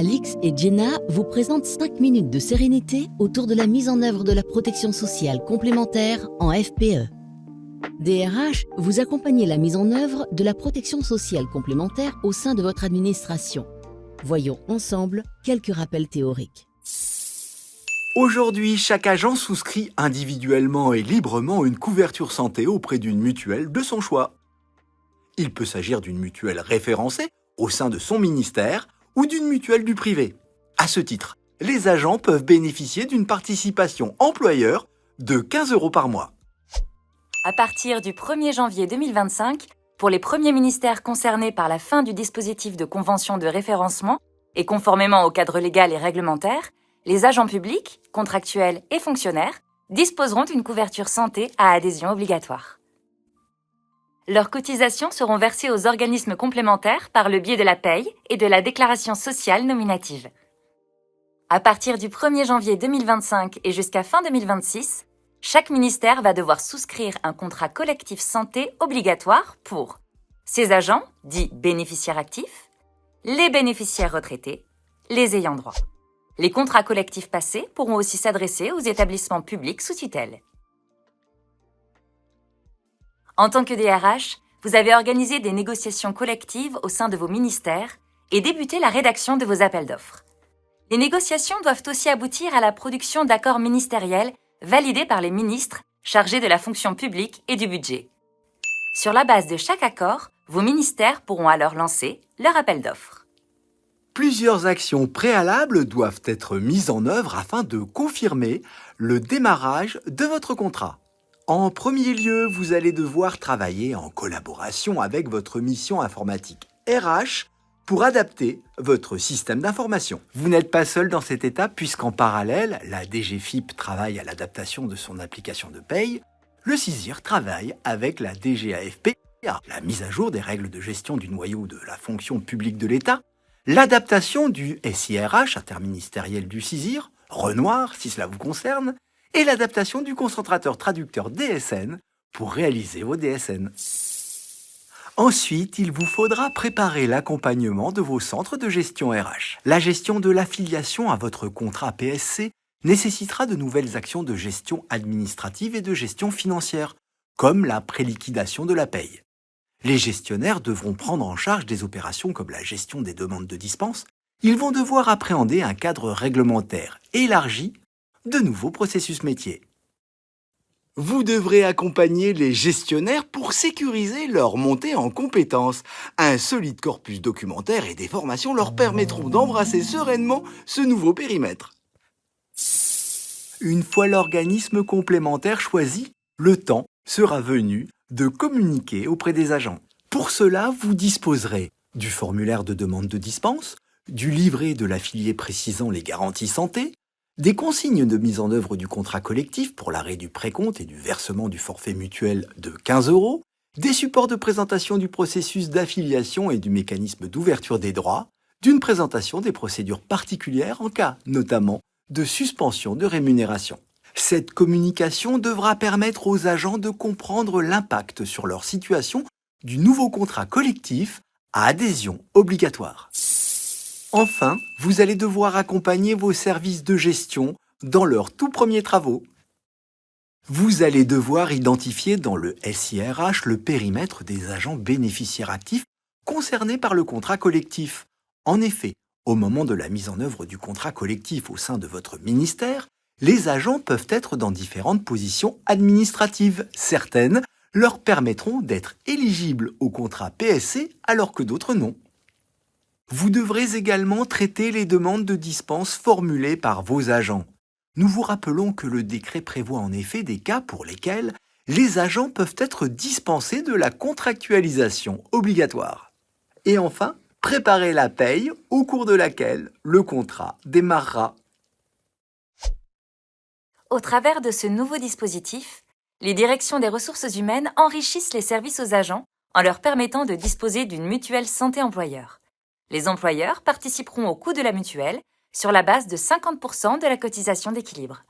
Alix et Jenna vous présentent 5 minutes de sérénité autour de la mise en œuvre de la protection sociale complémentaire en FPE. DRH, vous accompagnez la mise en œuvre de la protection sociale complémentaire au sein de votre administration. Voyons ensemble quelques rappels théoriques. Aujourd'hui, chaque agent souscrit individuellement et librement une couverture santé auprès d'une mutuelle de son choix. Il peut s'agir d'une mutuelle référencée au sein de son ministère ou d'une mutuelle du privé. À ce titre, les agents peuvent bénéficier d'une participation employeur de 15 € par mois. À partir du 1er janvier 2025, pour les premiers ministères concernés par la fin du dispositif de convention de référencement et conformément au cadre légal et réglementaire, les agents publics, contractuels et fonctionnaires disposeront d'une couverture santé à adhésion obligatoire. Leurs cotisations seront versées aux organismes complémentaires par le biais de la paye et de la déclaration sociale nominative. À partir du 1er janvier 2025 et jusqu'à fin 2026, chaque ministère va devoir souscrire un contrat collectif santé obligatoire pour ses agents, dits bénéficiaires actifs, les bénéficiaires retraités, les ayants droit. Les contrats collectifs passés pourront aussi s'adresser aux établissements publics sous tutelle. En tant que DRH, vous avez organisé des négociations collectives au sein de vos ministères et débuté la rédaction de vos appels d'offres. Les négociations doivent aussi aboutir à la production d'accords ministériels validés par les ministres chargés de la fonction publique et du budget. Sur la base de chaque accord, vos ministères pourront alors lancer leur appel d'offres. Plusieurs actions préalables doivent être mises en œuvre afin de confirmer le démarrage de votre contrat. En premier lieu, vous allez devoir travailler en collaboration avec votre mission informatique RH pour adapter votre système d'information. Vous n'êtes pas seul dans cette étape puisqu'en parallèle, la DGFiP travaille à l'adaptation de son application de paye, le CISIR travaille avec la DGAFP à la mise à jour des règles de gestion du noyau de la fonction publique de l'État, l'adaptation du SIRH interministériel du CISIR, Renoir si cela vous concerne, et l'adaptation du concentrateur traducteur DSN pour réaliser vos DSN. Ensuite, il vous faudra préparer l'accompagnement de vos centres de gestion RH. La gestion de l'affiliation à votre contrat PSC nécessitera de nouvelles actions de gestion administrative et de gestion financière, comme la préliquidation de la paye. Les gestionnaires devront prendre en charge des opérations comme la gestion des demandes de dispense. Ils vont devoir appréhender un cadre réglementaire élargi de nouveaux processus métiers. Vous devrez accompagner les gestionnaires pour sécuriser leur montée en compétences. Un solide corpus documentaire et des formations leur permettront d'embrasser sereinement ce nouveau périmètre. Une fois l'organisme complémentaire choisi, le temps sera venu de communiquer auprès des agents. Pour cela, vous disposerez du formulaire de demande de dispense, du livret de l'affilié précisant les garanties santé, des consignes de mise en œuvre du contrat collectif pour l'arrêt du précompte et du versement du forfait mutuel de 15 €, des supports de présentation du processus d'affiliation et du mécanisme d'ouverture des droits, d'une présentation des procédures particulières en cas, notamment, de suspension de rémunération. Cette communication devra permettre aux agents de comprendre l'impact sur leur situation du nouveau contrat collectif à adhésion obligatoire. Enfin, vous allez devoir accompagner vos services de gestion dans leurs tout premiers travaux. Vous allez devoir identifier dans le SIRH le périmètre des agents bénéficiaires actifs concernés par le contrat collectif. En effet, au moment de la mise en œuvre du contrat collectif au sein de votre ministère, les agents peuvent être dans différentes positions administratives. Certaines leur permettront d'être éligibles au contrat PSC alors que d'autres non. Vous devrez également traiter les demandes de dispense formulées par vos agents. Nous vous rappelons que le décret prévoit en effet des cas pour lesquels les agents peuvent être dispensés de la contractualisation obligatoire. Et enfin, préparez la paye au cours de laquelle le contrat démarrera. Au travers de ce nouveau dispositif, les directions des ressources humaines enrichissent les services aux agents en leur permettant de disposer d'une mutuelle santé employeur. Les employeurs participeront au coût de la mutuelle sur la base de 50% de la cotisation d'équilibre.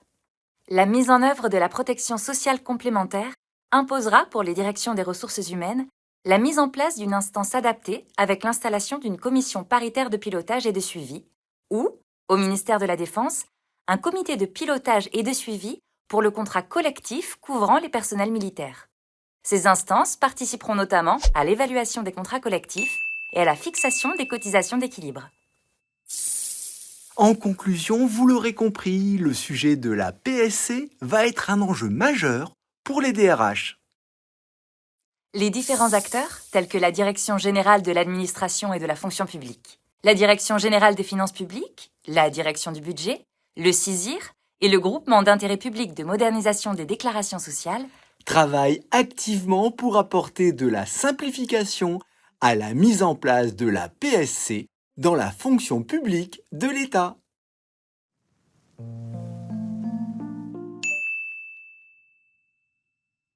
La mise en œuvre de la protection sociale complémentaire imposera pour les directions des ressources humaines la mise en place d'une instance adaptée avec l'installation d'une commission paritaire de pilotage et de suivi, ou, au ministère de la Défense, un comité de pilotage et de suivi pour le contrat collectif couvrant les personnels militaires. Ces instances participeront notamment à l'évaluation des contrats collectifs et à la fixation des cotisations d'équilibre. En conclusion, vous l'aurez compris, le sujet de la PSC va être un enjeu majeur pour les DRH. Les différents acteurs, tels que la Direction générale de l'administration et de la fonction publique, la Direction générale des finances publiques, la Direction du budget, le CISIR et le groupement d'intérêt public de modernisation des déclarations sociales, Travaille activement pour apporter de la simplification à la mise en place de la PSC dans la fonction publique de l'État.